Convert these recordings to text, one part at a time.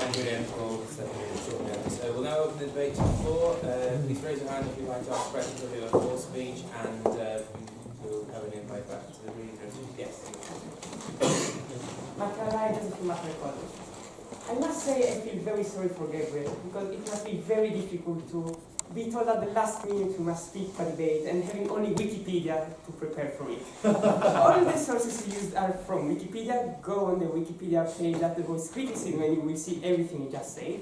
and William for short notice. We'll now open the debate to the floor. Please raise your hand if you'd like to ask questions of your full speech, and we'll have an invite back to the reader. Yes. I must say I feel very sorry for Gabriel, because it must be very difficult to be told at the last minute you must speak for debate and having only Wikipedia to prepare for it. All the sources used are from Wikipedia. Go on the Wikipedia page at the Voice Criticism and you will see everything you just said.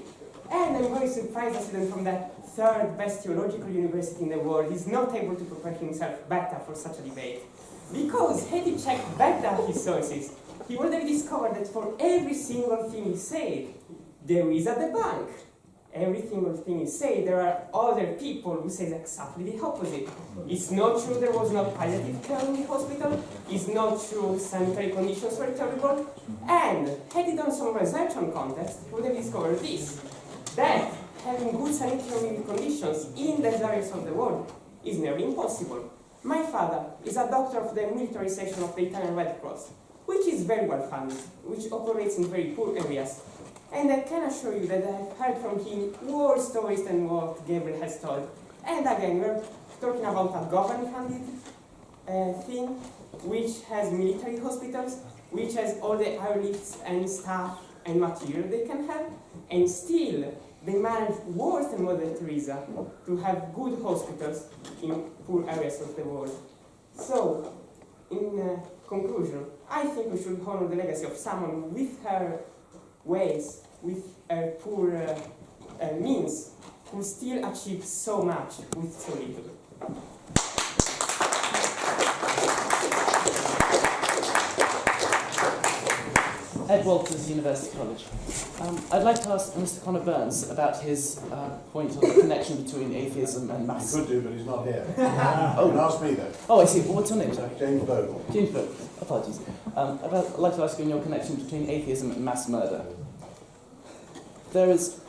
And I'm very surprised a student from the third best theological university in the world is not able to prepare himself better for such a debate. Because had he checked better his sources, he would have discovered that for every single thing he said, there is a debunk. Every single thing he said, there are other people who say exactly the opposite. It's not true there was no palliative care in the hospital. It's not true sanitary conditions were terrible. And had he done some research on context, he would have discovered this, that having good sanitary conditions in the areas of the world is nearly impossible. My father is a doctor of the military section of the Italian Red Cross, which is very well funded, which operates in very poor areas. And I can assure you that I have heard from him worse stories than what Gabriel has told. And again, we're talking about a government-funded thing, which has military hospitals, which has all the airlifts and staff and material they can have, and still they manage worse than Mother Teresa to have good hospitals in poor areas of the world. So, in conclusion, I think we should honor the legacy of someone with her ways, with poor means, who still achieves so much with so little. Ed Walters, University College. I'd like to ask Mr. Connor Burns about his point on the connection between atheism and mass. He could do, but he's not here. You can ask me though. Oh, I see. Well, what's your name, sorry? James Bogle. James Bogle. Apologies. I'd like to ask you on your connection between atheism and mass murder. There is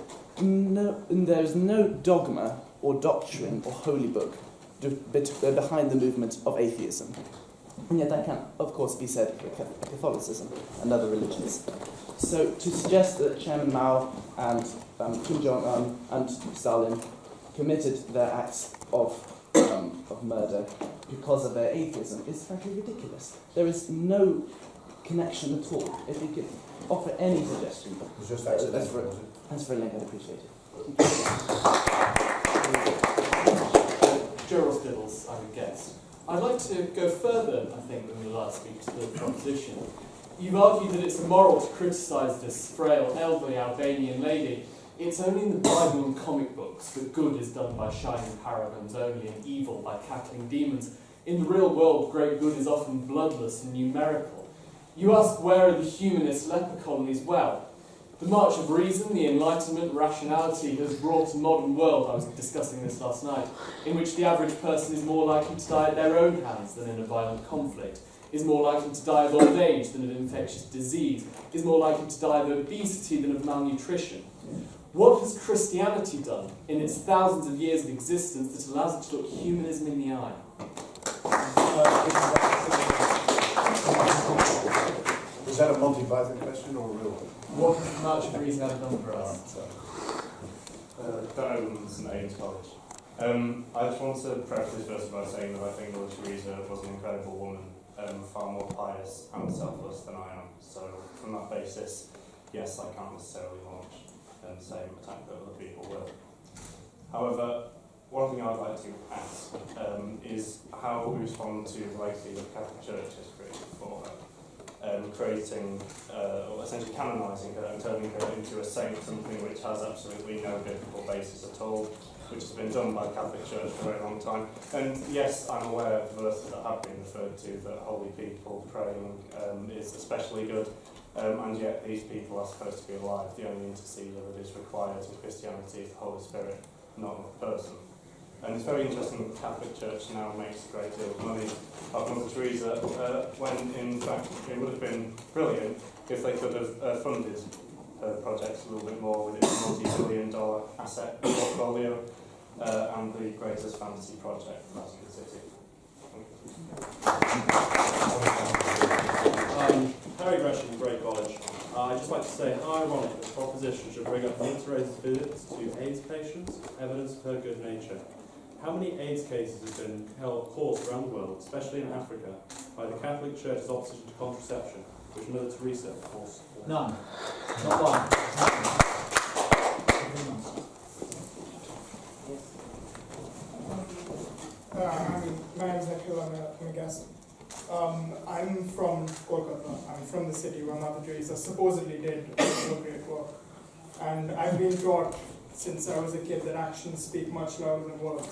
no dogma or doctrine or holy book behind the movement of atheism. And yet that can, of course, be said for Catholicism and other religions. So to suggest that Chairman Mao and Kim Jong-un and Stalin committed their acts of murder because of their atheism is frankly ridiculous. There is no connection at all. If you could offer any suggestion. It was just accidental, was it? Thanks very much, I'd appreciate it. Gerald Stiddles, I would guess. I'd like to go further, I think, than the last speak to the proposition. You've argued that it's immoral to criticise this frail, elderly Albanian lady. It's only in the Bible and comic books that good is done by shining paragons only and evil by cackling demons. In the real world, great good is often bloodless and numerical. You ask, where are the humanist leper colonies? Well, the march of reason, the enlightenment, rationality has brought a modern world, I was discussing this last night, in which the average person is more likely to die at their own hands than in a violent conflict, is more likely to die of old age than of infectious disease, is more likely to die of obesity than of malnutrition. What has Christianity done in its thousands of years of existence that allows it to look humanism in the eye? Is that a Monty Python question or a real one? What has the March of Reason ever done for us? Durham, St Aidan's College. I just want to preface this first by saying that I think Mother Teresa was an incredible woman, far more pious and selfless than I am. So from that basis, yes, I can't necessarily launch the same attack that other people will. However, one thing I'd like to ask is how we respond to the legacy that the Catholic Church has created for her. Creating, or essentially canonising her and turning her into a saint, something which has absolutely no biblical basis at all, which has been done by the Catholic Church for a very long time. And yes, I'm aware of verses that have been referred to that holy people praying is especially good, and yet these people are supposed to be alive. The only intercessor that is required in Christianity is the Holy Spirit, not a person. And it's very interesting that the Catholic Church now makes a great deal of money off Mother Teresa, when in fact it would have been brilliant if they could have funded her projects a little bit more with its multi-billion-dollar asset portfolio and the greatest fantasy project, Vatican City. Harry Gresham, Great College. I'd just like to say how ironic that the proposition should bring up Teresa's visits to AIDS patients, evidence of her good nature. How many AIDS cases have been caused around the world, especially in Africa, by the Catholic Church's opposition to contraception, which Mother Teresa, of course, None. Not one. My name is Nikhil, I'm a guest. I'm from Kolkata. I'm from the city where Mother Teresa supposedly did so great work. And I've been taught since I was a kid that actions speak much louder than words.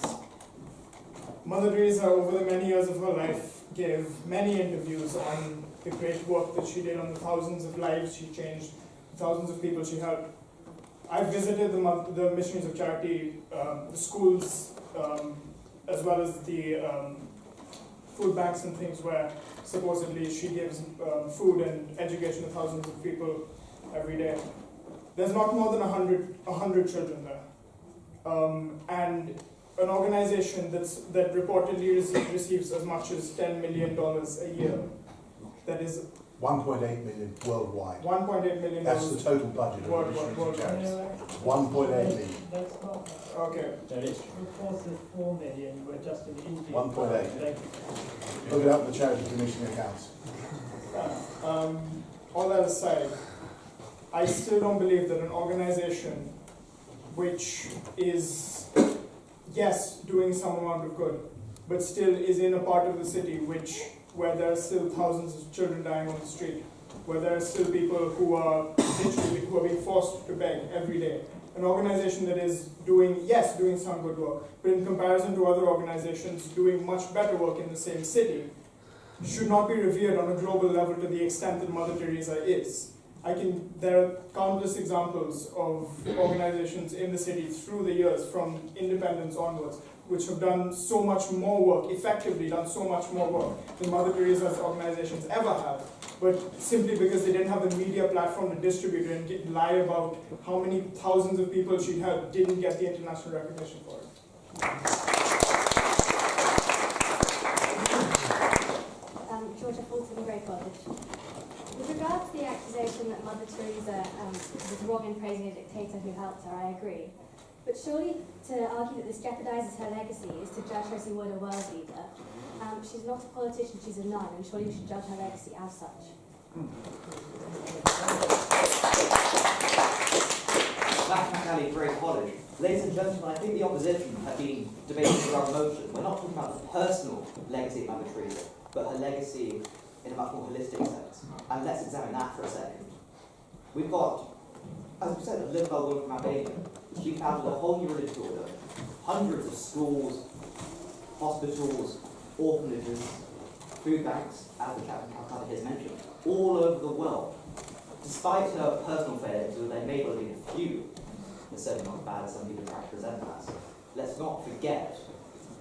Mother Teresa, over the many years of her life, gave many interviews on the great work that she did, on the thousands of lives she changed, thousands of people she helped. I visited the Missionaries of Charity, the schools, as well as the food banks and things where supposedly she gives food and education to thousands of people every day. There's not more than 100 children there. And an organization that reportedly receives as much as $10 million a year. That is 1.8 million worldwide. 1.8 million. That's the total budget of worldwide. charities. 1.8 million. That's not. Okay. That is reported 4 million were just in India. 1.8. Look it up in the charity commission accounts. All that aside, I still don't believe that an organization which is, yes, doing some amount of good, but still is in a part of the city where there are still thousands of children dying on the street, where there are still people who are being forced to beg every day. An organization that is doing some good work, but in comparison to other organizations doing much better work in the same city, should not be revered on a global level to the extent that Mother Teresa is. There are countless examples of organizations in the city through the years, from independence onwards, which have done so much more work, effectively done so much more work than Mother Teresa's organizations ever have, but simply because they didn't have the media platform to distribute it and lie about how many thousands of people she helped didn't get the international recognition for it. Georgia Fulton, Grey College. With regard to the accusation that Mother Teresa was wrong in praising a dictator who helped her, I agree. But surely to argue that this jeopardises her legacy is to judge her as you would a world leader. She's not a politician, she's a nun, and surely we should judge her legacy as such. Grey College. Ladies and gentlemen, I think the opposition have been debating around motion. We're not talking about the personal legacy of Mother Teresa, but her legacy in a much more holistic sense. And let's examine that for a second. We've got, as we said, a liberal woman from Albania. She founded a whole new religious order, hundreds of schools, hospitals, orphanages, food banks, as the Captain Calcutta has mentioned, all over the world. Despite her personal failures, there may well have been a few, and certainly not as bad as some people try to present as, let's not forget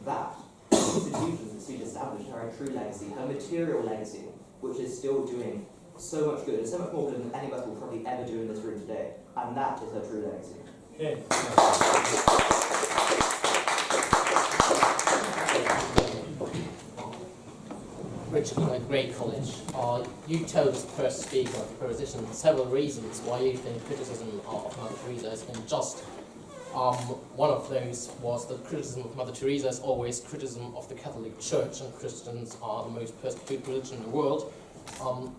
that the institutions that she's established are a true legacy, her material legacy, which is still doing so much good, and so much more good than any of us will probably ever do in this room today, and that is her true legacy. Okay. Richard from a Grey College. You told the first speaker of the proposition several reasons why you think criticism of Mother Teresa has been just. One of those was that criticism of Mother Teresa is always criticism of the Catholic Church, and Christians are the most persecuted religion in the world.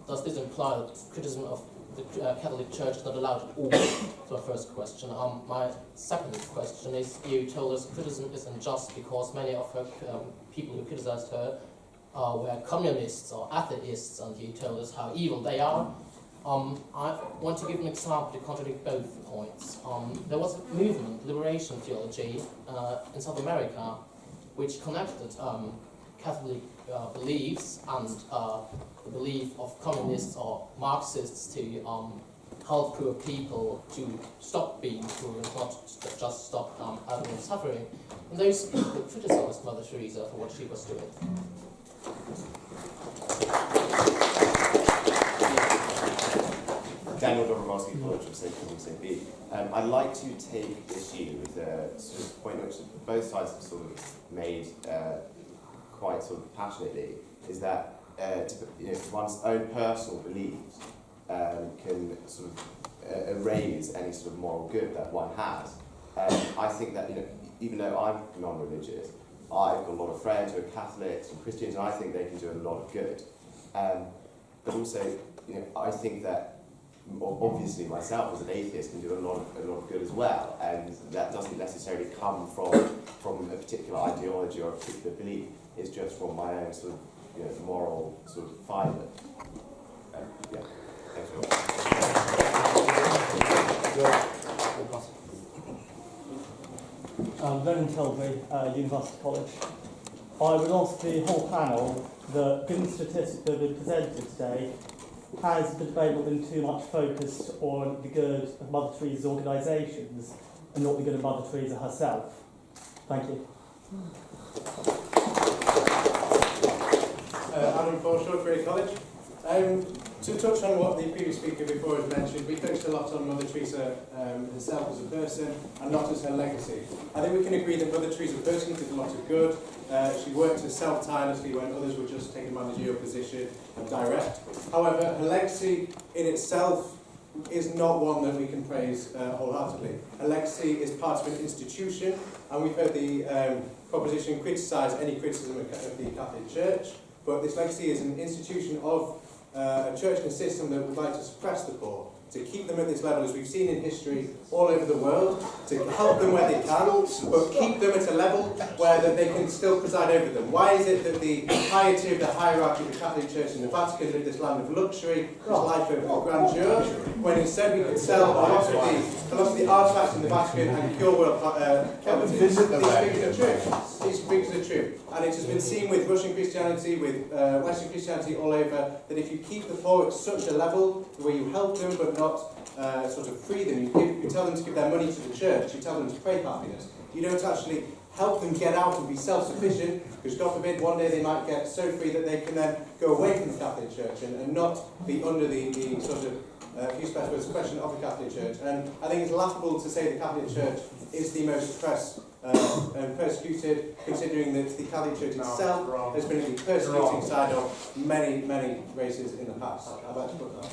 Does this imply that criticism of the Catholic Church is not allowed at all? That's my first question. My second question is, you told us criticism is unjust because many of her people who criticized her were communists or atheists, and you told us how evil they are. I want to give an example to contradict both points. There was a movement, liberation theology, in South America, which connected Catholic beliefs and the belief of communists or Marxists to help poor people to stop being poor and not just stop having suffering. And those people criticized Mother Teresa for what she was doing. Daniel Dobromowski, College of St. B. I'd like to take issue with the sort of point which both sides have sort of made quite sort of passionately, is that one's own personal beliefs can sort of erase any sort of moral good that one has. I think that, even though I'm non-religious, I've got a lot of friends who are Catholics and Christians, and I think they can do a lot of good. But also, I think that obviously myself as an atheist can do a lot of good as well, and that doesn't necessarily come from a particular ideology or a particular belief. It's just from my own sort of moral sort of fibre. Yeah, thanks very much. Vernon Tilbury, University College. I would ask the whole panel that, given the statistics that have been presented today, has the debate not been too much focused on the good of Mother Teresa's organisations and not the good of Mother Teresa herself? Thank you. Adam Forshaw, Grey College. To touch on what the previous speaker before has mentioned, we focused a lot on Mother Teresa herself as a person and not as her legacy. I think we can agree that Mother Teresa personally did a lot of good. She worked herself tirelessly when others were just taking a managerial position and direct. However, her legacy in itself is not one that we can praise wholeheartedly. Her legacy is part of an institution, and we've heard the proposition criticise any criticism of the Catholic Church, but this legacy is an institution of a church and a system that would like to suppress the poor, to keep them at this level, as we've seen in history all over the world, to help them where they can, but keep them at a level where that they can still preside over them. Why is it that the piety of the hierarchy of the Catholic Church and the Vatican live this land of luxury, this life of grandeur, when instead we could sell a lot of the artifacts in the Vatican and cure world poverty? These figures are true. And it has been seen with Russian Christianity, with Western Christianity all over, that if you keep the poor at such a level where you help them but not sort of free them, you tell them to give their money to the church, you tell them to pray happiness, you don't actually help them get out and be self-sufficient, because God forbid one day they might get so free that they can then go away from the Catholic Church and not be under the sort of few special words, question of the Catholic Church. And I think it's laughable to say the Catholic Church is the most oppressed and persecuted, considering that the Catholic Church itself has been at the persecuting side of many, many races in the past. I'd like to put that.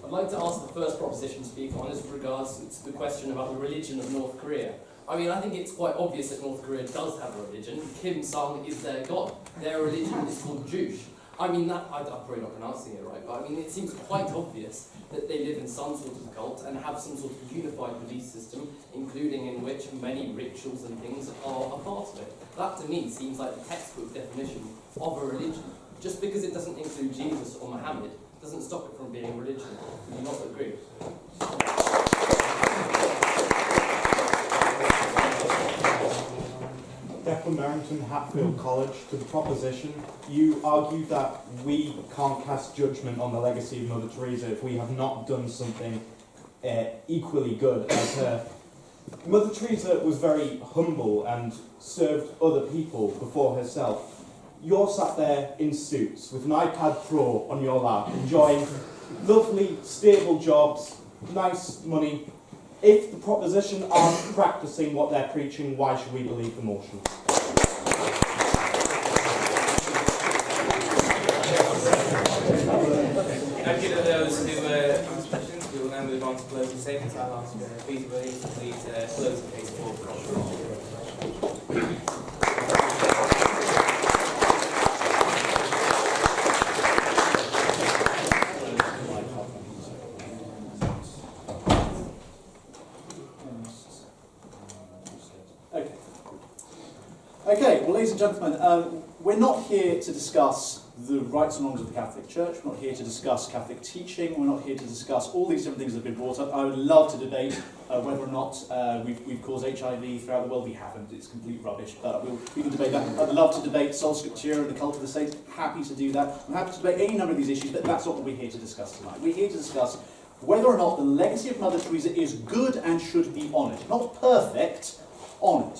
I'd like to ask the first proposition speaker on as regards to the question about the religion of North Korea. I mean, I think it's quite obvious that North Korea does have a religion. Kim Sung is their god. Their religion is called Juche. I mean, I'm probably not pronouncing it right, but I mean, it seems quite obvious that they live in some sort of cult and have some sort of unified belief system, including in which many rituals and things are a part of it. That, to me, seems like the textbook definition of a religion. Just because it doesn't include Jesus or Muhammad doesn't stop it from being a religion. Do you not agree? Declan Merrington, Hatfield College. To the proposition, you argue that we can't cast judgment on the legacy of Mother Teresa if we have not done something equally good as her. Mother Teresa was very humble and served other people before herself. You're sat there in suits with an iPad Pro on your lap, enjoying lovely, stable jobs, nice money. If the proposition aren't practicing what they're preaching, why should we believe the motion? Thank you to those who asked questions. We will now move on to closing statements. I'll ask Peter Williams to please close the case for Okay, well, ladies and gentlemen, we're not here to discuss the rights and wrongs of the Catholic Church. We're not here to discuss Catholic teaching. We're not here to discuss all these different things that have been brought up. I would love to debate whether or not we've caused HIV throughout the world. We haven't. It's complete rubbish. But we can debate that. I'd love to debate Sola Scriptura and the cult of the saints. Happy to do that. I'm happy to debate any number of these issues, but that's not what we're here to discuss tonight. We're here to discuss whether or not the legacy of Mother Teresa is good and should be honoured. Not perfect, honoured.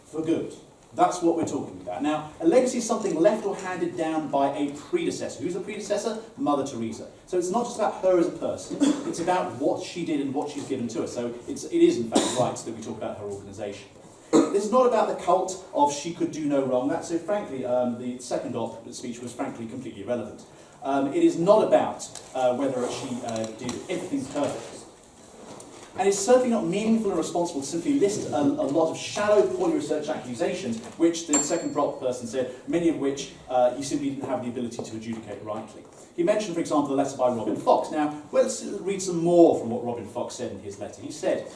For good. That's what we're talking about. Now, a legacy is something left or handed down by a predecessor. Who's the predecessor? Mother Teresa. So it's not just about her as a person, it's about what she did and what she's given to us. So it is in fact right that we talk about her organisation. This is not about the cult of she could do no wrong. That's so frankly, the second speech was frankly completely irrelevant. It is not about whether she did everything perfectly. And it's certainly not meaningful and responsible to simply list a lot of shallow, poorly researched accusations, which the second prop person said, many of which he simply didn't have the ability to adjudicate rightly. He mentioned, for example, the letter by Robin Fox. Now, let's read some more from what Robin Fox said in his letter. He said,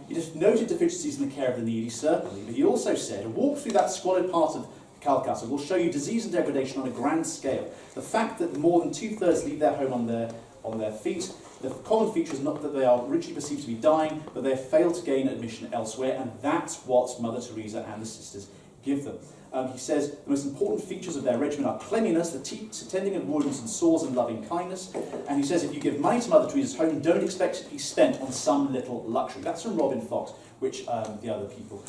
he just noted deficiencies in the care of the needy, certainly, but he also said, a walk through that squalid part of Calcutta will show you disease and degradation on a grand scale. The fact that more than 2/3 leave their home on their feet. The common feature is not that they are richly perceived to be dying, but they have failed to gain admission elsewhere, and that's what Mother Teresa and the sisters give them. He says the most important features of their regimen are cleanliness, the tending of wounds and sores, and loving kindness. And he says if you give money to Mother Teresa's home, don't expect it to be spent on some little luxury. That's from Robin Fox, which the other people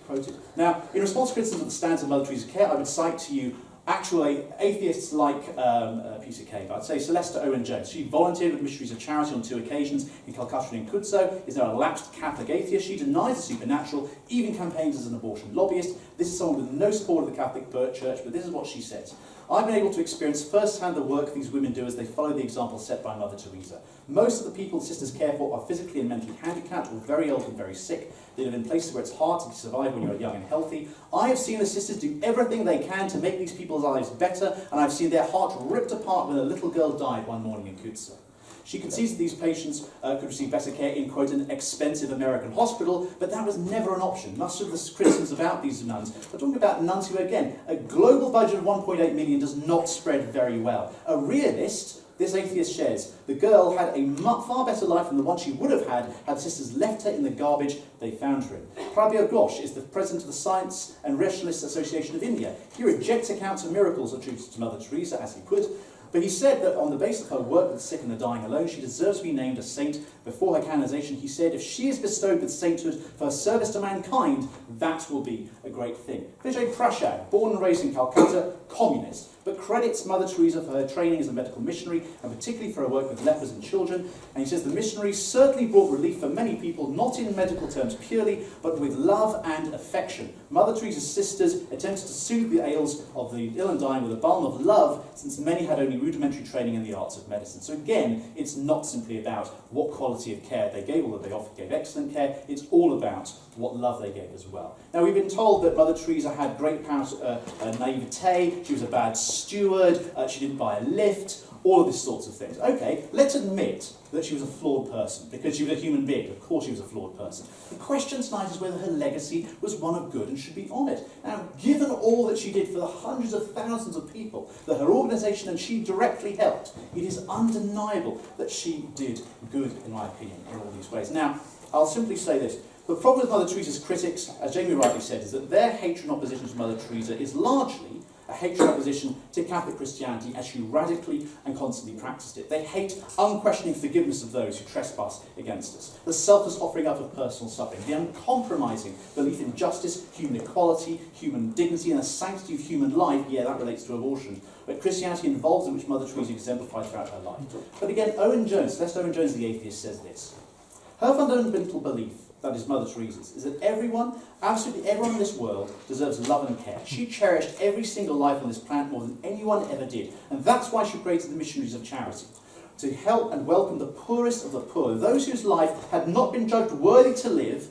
quoted. Now, in response to criticism of the standards of Mother Teresa's care, I would cite to you actually atheists like a piece of cake. I'd say Celesta Owen-Jones. She volunteered with Missionaries of Charity on 2 occasions in Calcutta and in Kudso, is now a lapsed Catholic atheist. She denies the supernatural, even campaigns as an abortion lobbyist. This is someone with no support of the Catholic Church, but this is what she says. I've been able to experience firsthand the work these women do as they follow the example set by Mother Teresa. Most of the people the sisters care for are physically and mentally handicapped or very old and very sick. They live in places where it's hard to survive when you're young and healthy. I have seen the sisters do everything they can to make these people's lives better, and I've seen their hearts ripped apart when a little girl died one morning in Kudso. She concedes that these patients could receive better care in, quote, an expensive American hospital, but that was never an option. Much of the criticisms about these nuns are talking about nuns who, again, a global budget of 1.8 million does not spread very well. A realist, this atheist shares, the girl had a far better life than the one she would have had the sisters left her in the garbage they found her in. Prabir Ghosh is the president of the Science and Rationalist Association of India. He rejects accounts of miracles attributed to Mother Teresa, as he put, but he said that on the basis of her work with the sick and the dying alone, she deserves to be named a saint. Before her canonization, he said, if she is bestowed with sainthood for her service to mankind, that will be a great thing. Vijay Prashad, born and raised in Calcutta, communist, but credits Mother Teresa for her training as a medical missionary, and particularly for her work with lepers and children. And he says the missionary certainly brought relief for many people, not in medical terms purely, but with love and affection. Mother Teresa's sisters attempted to soothe the ails of the ill and dying with a balm of love, since many had only rudimentary training in the arts of medicine. So again, it's not simply about what quality of care they gave, although they often gave excellent care. It's all about what love they gave as well. Now, we've been told that Mother Teresa had great naivete, she was a bad steward, she didn't buy a lift, all of these sorts of things. Okay, let's admit that she was a flawed person, because she was a human being. Of course she was a flawed person. The question tonight is whether her legacy was one of good and should be honoured. Now, given all that she did for the hundreds of thousands of people that her organisation and she directly helped, it is undeniable that she did good, in my opinion, in all these ways. Now, I'll simply say this. The problem with Mother Teresa's critics, as Jamie rightly said, is that their hatred and opposition to Mother Teresa is largely a hatred and opposition to Catholic Christianity as she radically and constantly practiced it. They hate unquestioning forgiveness of those who trespass against us, the selfless offering up of personal suffering, the uncompromising belief in justice, human equality, human dignity, and the sanctity of human life. Yeah, that relates to abortion. But Christianity involves in which Mother Teresa exemplified throughout her life. But again, Celeste Owen-Jones, the atheist, says this. Her fundamental belief, that is Mother Teresa's, is that everyone, absolutely everyone in this world, deserves love and care. She cherished every single life on this planet more than anyone ever did. And that's why she created the Missionaries of Charity, to help and welcome the poorest of the poor, those whose life had not been judged worthy to live,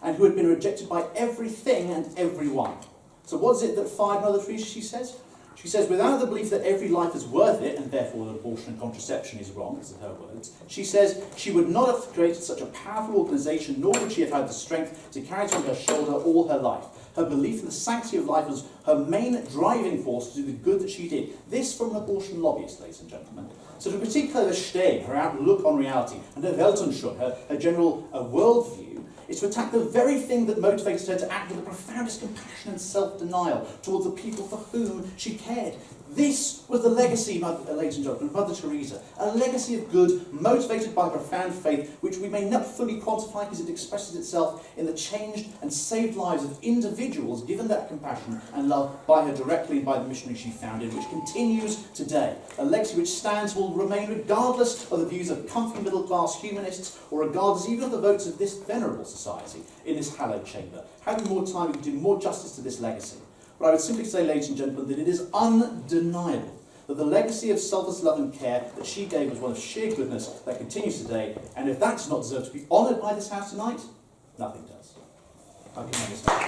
and who had been rejected by everything and everyone. So what is it that fired Mother Teresa, she says? She says, without the belief that every life is worth it, and therefore that abortion and contraception is wrong, these are her words, she says she would not have created such a powerful organisation, nor would she have had the strength to carry it on her shoulder all her life. Her belief in the sanctity of life was her main driving force to do the good that she did. This from an abortion lobbyist, ladies and gentlemen. So to critique her Stehen, her outlook on reality, and her Weltanschauung, her general worldview, is to attack the very thing that motivated her to act with the profoundest compassion and self-denial towards the people for whom she cared. This was the legacy, ladies and gentlemen, of Mother Teresa. A legacy of good, motivated by profound faith, which we may not fully quantify because it expresses itself in the changed and saved lives of individuals given that compassion and love by her directly and by the missionary she founded, which continues today. A legacy which stands, will remain regardless of the views of comfy middle-class humanists or regardless even of the votes of this venerable society in this hallowed chamber. Having more time, we can do more justice to this legacy. But I would simply say, ladies and gentlemen, that it is undeniable that the legacy of selfless love and care that she gave was one of sheer goodness that continues today, and if that does not deserve to be honoured by this House tonight, nothing does. I can understand.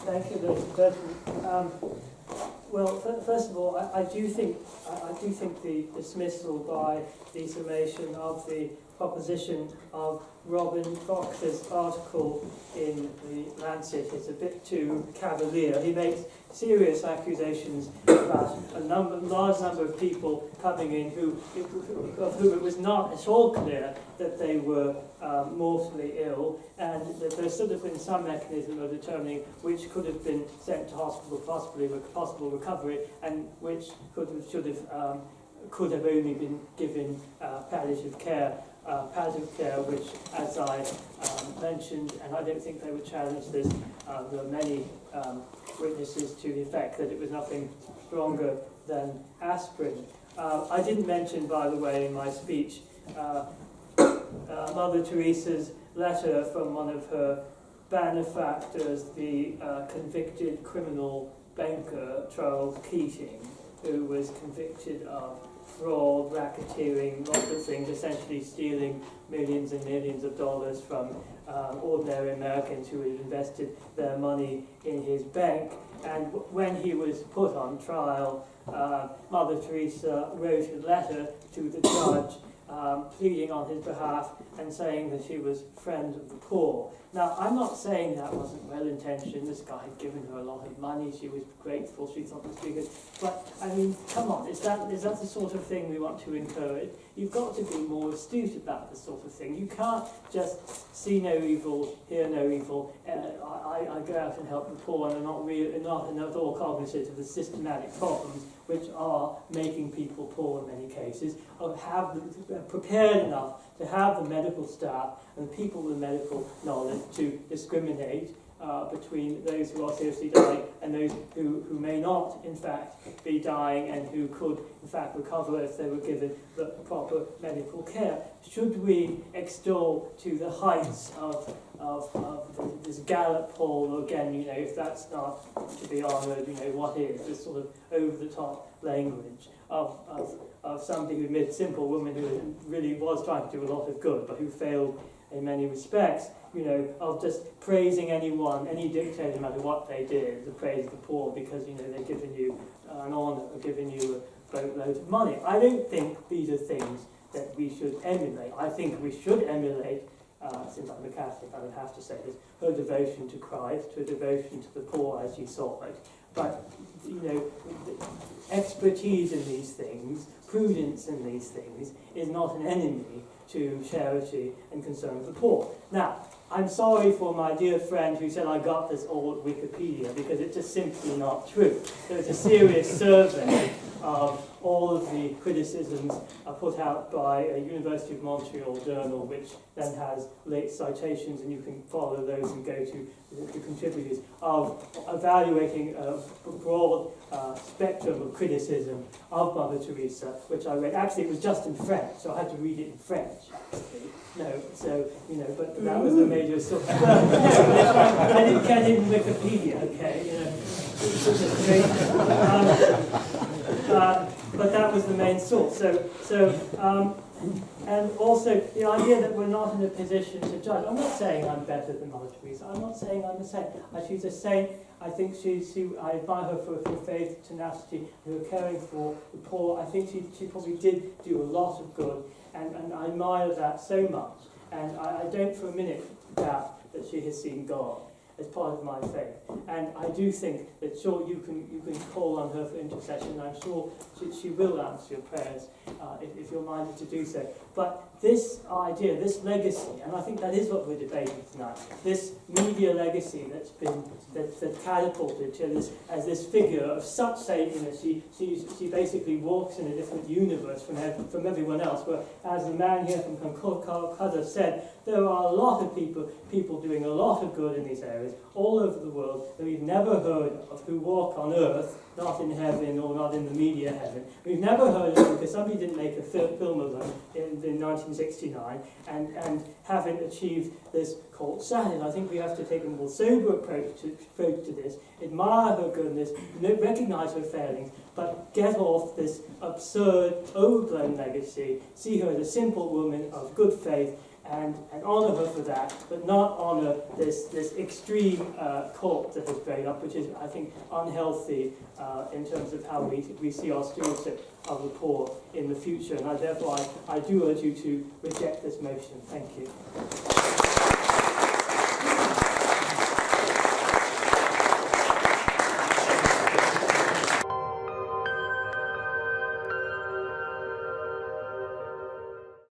Thank you, Mr. President. Well, first of all, I do think the dismissal by the summation of the proposition of Robin Fox's article in the Lancet is a bit too cavalier. He makes serious accusations about a large number of people coming in of whom it was not at all clear that they were mortally ill, and that there should have been some mechanism of determining which could have been sent to hospital, possibly with possible recovery, and which could have only been given palliative care, which, as I mentioned, and I don't think they would challenge this, there are many witnesses to the effect that it was nothing stronger than aspirin. I didn't mention, by the way, in my speech, Mother Teresa's letter from one of her benefactors, the convicted criminal banker Charles Keating, who was convicted of fraud, racketeering, lots of things, essentially stealing millions and millions of dollars from ordinary Americans who had invested their money in his bank. And when he was put on trial, Mother Teresa wrote a letter to the judge pleading on his behalf and saying that she was friend of the poor. Now, I'm not saying that wasn't well-intentioned. This guy had given her a lot of money. She was grateful. She thought it was good. But, I mean, come on. Is that the sort of thing we want to encourage? You've got to be more astute about this sort of thing. You can't just see no evil, hear no evil. I go out and help the poor, and I'm not at all cognizant of the systematic problems which are making people poor in many cases, prepared enough to have the medical staff and people with medical knowledge to discriminate between those who are seriously dying and those who may not, in fact, be dying and who could, in fact, recover if they were given the proper medical care. Should we extol to the heights of this Gallup poll, again, you know, if that's not to be honoured, you know, what is? This sort of over-the-top language of somebody who admits, simple woman who really was trying to do a lot of good, but who failed in many respects, you know, of just praising anyone, any dictator, no matter what they did, to praise the poor because, you know, they're giving you an honour or giving you a boatload of money. I don't think these are things that we should emulate. I think we should emulate, since I'm a Catholic, I would have to say this, her devotion to Christ, her devotion to the poor as she saw it. But, you know, expertise in these things, prudence in these things, is not an enemy to charity and concern for the poor. Now, I'm sorry for my dear friend who said I got this all at Wikipedia, because it's just simply not true. There's a serious survey of all of the criticisms put out by a University of Montreal journal, which then has late citations, and you can follow those and go to the contributors, of evaluating a broad spectrum of criticism of Mother Teresa, which I read. Actually, it was just in French, so I had to read it in French, actually. No, so, you know, but that was the major source. Well, no, I didn't get it in Wikipedia, okay, you know. But that was the main source. And also the idea that we're not in a position to judge. I'm not saying I'm better than Mother Teresa. I'm not saying I'm a saint. She's a saint. I think I admire her for her faith, tenacity, and her caring for the poor. I think she probably did do a lot of good, and I admire that so much. And I don't for a minute doubt that she has seen God. as part of my faith. And I do think that sure you can call on her for intercession. I'm sure she will answer your prayers if you're minded to do so. But this idea, this legacy, and I think that is what we're debating tonight, this media legacy that's catapulted to this as this figure of such saintliness. She basically walks in a different universe from everyone else. Where, as the man here from Calcutta said, there are a lot of people doing a lot of good in these areas all over the world that we've never heard of, who walk on earth, not in heaven or not in the media heaven. We've never heard of them because somebody didn't make a film of them in 1969 and haven't achieved this cult status. I think we have to take a more sober approach to this, admire her goodness, recognise her failings, but get off this absurd, overblown legacy, see her as a simple woman of good faith, and honour her for that, but not honour this extreme cult that has grown up, which is, I think, unhealthy in terms of how we see our stewardship of the poor in the future. And therefore I do urge you to reject this motion. Thank you.